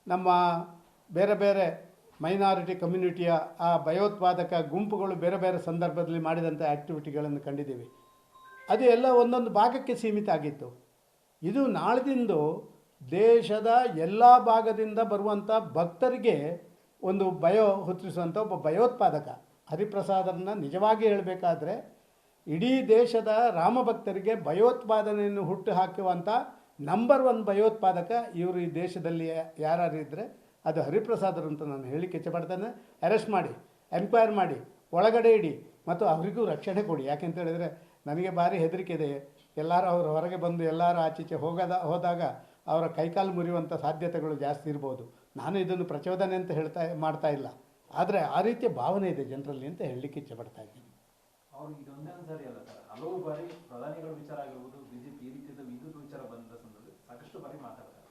ನಮ್ಮ ಬೇರೆ ಬೇರೆ ಮೈನಾರಿಟಿ ಕಮ್ಯುನಿಟಿಯ ಆ ಭಯೋತ್ಪಾದಕ ಗುಂಪುಗಳು ಬೇರೆ ಬೇರೆ ಸಂದರ್ಭದಲ್ಲಿ ಮಾಡಿದಂಥ ಆ್ಯಕ್ಟಿವಿಟಿಗಳನ್ನು ಕಂಡಿದ್ದೀವಿ. ಅದು ಎಲ್ಲ ಒಂದೊಂದು ಭಾಗಕ್ಕೆ ಸೀಮಿತ ಆಗಿತ್ತು. ಇದು ನಾಳೆದಿಂದು ದೇಶದ ಎಲ್ಲ ಭಾಗದಿಂದ ಬರುವಂಥ ಭಕ್ತರಿಗೆ ಒಂದು ಭಯ ಹುಟ್ಟಿಸುವಂಥ ಒಬ್ಬ ಭಯೋತ್ಪಾದಕ ಹರಿಪ್ರಸಾದರನ್ನ ನಿಜವಾಗಿ ಹೇಳಬೇಕಾದ್ರೆ ಇಡೀ ದೇಶದ ರಾಮಭಕ್ತರಿಗೆ ಭಯೋತ್ಪಾದನೆಯನ್ನು ಹುಟ್ಟು ಹಾಕುವಂಥ ನಂಬರ್ 1 ಭಯೋತ್ಪಾದಕ ಇವರು ಈ ದೇಶದಲ್ಲಿ ಯಾರು ಇದ್ದರೆ ಅದು ಹರಿಪ್ರಸಾದರು ಅಂತ ನಾನು ಹೇಳಲಿಕ್ಕೆ ಇಚ್ಛೆಪಡ್ತೇನೆ. ಅರೆಸ್ಟ್ ಮಾಡಿ, ಎಂಕ್ವೈರ್ ಮಾಡಿ, ಒಳಗಡೆ ಇಡಿ ಮತ್ತು ಅವರಿಗೂ ರಕ್ಷಣೆ ಕೊಡಿ. ಯಾಕೆಂತ ಹೇಳಿದರೆ ನನಗೆ ಭಾರಿ ಹೆದರಿಕೆ ಇದೆ. ಎಲ್ಲರೂ ಅವರು ಹೊರಗೆ ಬಂದು ಎಲ್ಲರೂ ಆಚೀಚೆ ಹೋದಾಗ ಅವರ ಕೈಕಾಲು ಮುರಿಯುವಂಥ ಸಾಧ್ಯತೆಗಳು ಜಾಸ್ತಿ ಇರ್ಬೋದು. ನಾನು ಇದನ್ನು ಪ್ರಚೋದನೆ ಅಂತ ಮಾಡ್ತಾ ಇಲ್ಲ, ಆದರೆ ಆ ರೀತಿಯ ಭಾವನೆ ಇದೆ ಜನರಲ್ಲಿ ಅಂತ ಹೇಳಲಿಕ್ಕೆ ಇಚ್ಛೆಪಡ್ತಾ ಇದ್ದೀನಿ. ಅವ್ರಿಗೆ ಇದೊಂದೇ ಸರಿ ಅಲ್ಲ ಸರ್, ಹಲವು ಬಾರಿ ಪ್ರಧಾನಿಗಳ ವಿಚಾರ ಆಗಿರ್ಬೋದು, ಬಿಜೆಪಿ ಈ ರೀತಿಯ ವಿದ್ಯುತ್ ವಿಚಾರ ಬಂದ ಸಂದರ್ಭದಲ್ಲಿ ಸಾಕಷ್ಟು ಬಾರಿ ಮಾತಾಡ್ತಾರೆ.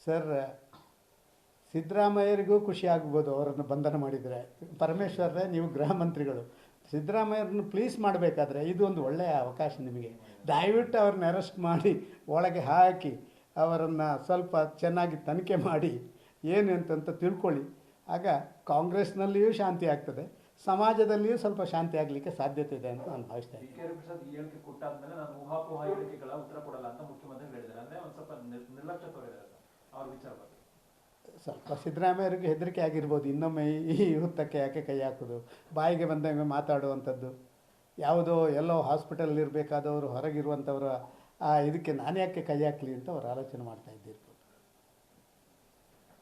ಸರ್, ಸಿದ್ದರಾಮಯ್ಯರಿಗೂ ಖುಷಿ ಆಗ್ಬೋದು ಅವರನ್ನು ಬಂಧನ ಮಾಡಿದರೆ. ಪರಮೇಶ್ವರರೇ, ನೀವು ಗೃಹ ಮಂತ್ರಿಗಳು, ಸಿದ್ದರಾಮಯ್ಯರನ್ನು ಪ್ಲೀಸ್ ಮಾಡಬೇಕಾದ್ರೆ ಇದು ಒಂದು ಒಳ್ಳೆಯ ಅವಕಾಶ ನಿಮಗೆ. ದಯವಿಟ್ಟು ಅವ್ರನ್ನ ಅರೆಸ್ಟ್ ಮಾಡಿ ಒಳಗೆ ಹಾಕಿ ಅವರನ್ನು ಸ್ವಲ್ಪ ಚೆನ್ನಾಗಿ ತನಿಖೆ ಮಾಡಿ ಏನು ಅಂತಂತ ತಿಳ್ಕೊಳ್ಳಿ. ಆಗ ಕಾಂಗ್ರೆಸ್ನಲ್ಲಿಯೂ ಶಾಂತಿ ಆಗ್ತದೆ, ಸಮಾಜದಲ್ಲಿಯೂ ಸ್ವಲ್ಪ ಶಾಂತಿ ಆಗಲಿಕ್ಕೆ ಸಾಧ್ಯತೆ ಇದೆ ಅಂತ ನಾನು ಭಾವಿಸ್ತಾ ಇದ್ದೀನಿ. ಹರಿಪ್ರಸಾದ್ ಈ ಹೇಳಿಕೆ ಕೊಟ್ಟಾದ್ಮೇಲೆ ನಾನು ಊಹಾಪೋಹ ಹೇಳಿಕೆಗಳ ಉತ್ತರ ಕೊಡಲ್ಲ ಅಂತ ಮುಖ್ಯಮಂತ್ರಿಗಳು ಹೇಳಿದ್ದಾರೆ. ಅಂದರೆ ಒಂದು ಸ್ವಲ್ಪ ನಿರ್ಲಕ್ಷ್ಯ ತೋರಿದ್ದಾರೆ ಸರ್ ಅವ್ರ ವಿಚಾರ ಬಗ್ಗೆ. ಸ್ವಲ್ಪ ಸಿದ್ದರಾಮಯ್ಯರಿಗೆ ಹೆದರಿಕೆ ಆಗಿರ್ಬೋದು, ಇನ್ನೊಮ್ಮೆ ಈ ಹುತ್ತಕ್ಕೆ ಯಾಕೆ ಕೈ ಹಾಕೋದು, ಬಾಯಿಗೆ ಬಂದಂಗೆ ಮಾತಾಡುವಂಥದ್ದು, ಯಾವುದೋ ಎಲ್ಲೋ ಹಾಸ್ಪಿಟಲ್-ಇರಬೇಕಾದವರು ಹೊರಗಿರುವಂಥವ್ರ ಇದಕ್ಕೆ ನಾನು ಯಾಕೆ ಕೈ ಹಾಕಲಿ ಅಂತ ಅವ್ರು ಆಲೋಚನೆ ಮಾಡ್ತಾ ಇದ್ದಿರ್ಬೋದು.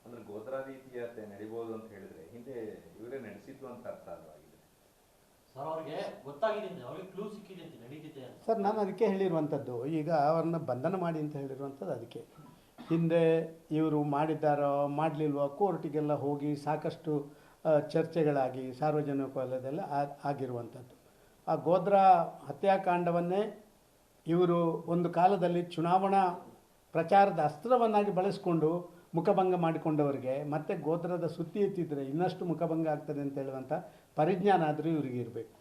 ಅಂದರೆ ಗೋದ್ರಾ ರೀತಿಯತೆ ನಡಿಬೋದು ಅಂತ ಹೇಳಿದ್ರೆ ಹಿಂದೆ ಇವರೇ ನಡೆಸಿದ್ದು ಅಂತ ಅರ್ಥ ಅಲ್ವಾಗಿದೆ ಸರ್. ಅವ್ರಿಗೆ ಗೊತ್ತಾಗಿದೆ, ಅವ್ರಿಗೆ ಕ್ಲೂ ಸಿಕ್ಕಿದೆ ಅಂತ ನಡೀತಿದೆ ಸರ್. ನಾನು ಅದಕ್ಕೆ ಹೇಳಿರುವಂಥದ್ದು, ಈಗ ಅವ್ರನ್ನ ಬಂಧನ ಮಾಡಿ ಅಂತ ಹೇಳಿರುವಂಥದ್ದು ಅದಕ್ಕೆ. ಹಿಂದೆ ಇವರು ಮಾಡಿದ್ದಾರೋ ಮಾಡಲಿಲ್ವೋ ಕೋರ್ಟಿಗೆಲ್ಲ ಹೋಗಿ ಸಾಕಷ್ಟು ಚರ್ಚೆಗಳಾಗಿ ಸಾರ್ವಜನಿಕ ವಲಯದೆಲ್ಲ ಆಗಿರುವಂಥದ್ದು. ಆ ಗೋದ್ರಾ ಹತ್ಯಾಕಾಂಡವನ್ನೇ ಇವರು ಒಂದು ಕಾಲದಲ್ಲಿ ಚುನಾವಣಾ ಪ್ರಚಾರದ ಅಸ್ತ್ರವನ್ನಾಗಿ ಬಳಸಿಕೊಂಡು ಮುಖಭಂಗ ಮಾಡಿಕೊಂಡವರಿಗೆ ಮತ್ತೆ ಗೋದ್ರದ ಸುತ್ತಿ ಎತ್ತಿದ್ರೆ ಇನ್ನಷ್ಟು ಮುಖಭಂಗ ಆಗ್ತದೆ ಅಂತ ಹೇಳುವಂಥ ಪರಿಜ್ಞಾನ ಆದರೂ ಇವರಿಗೆ ಇರಬೇಕು.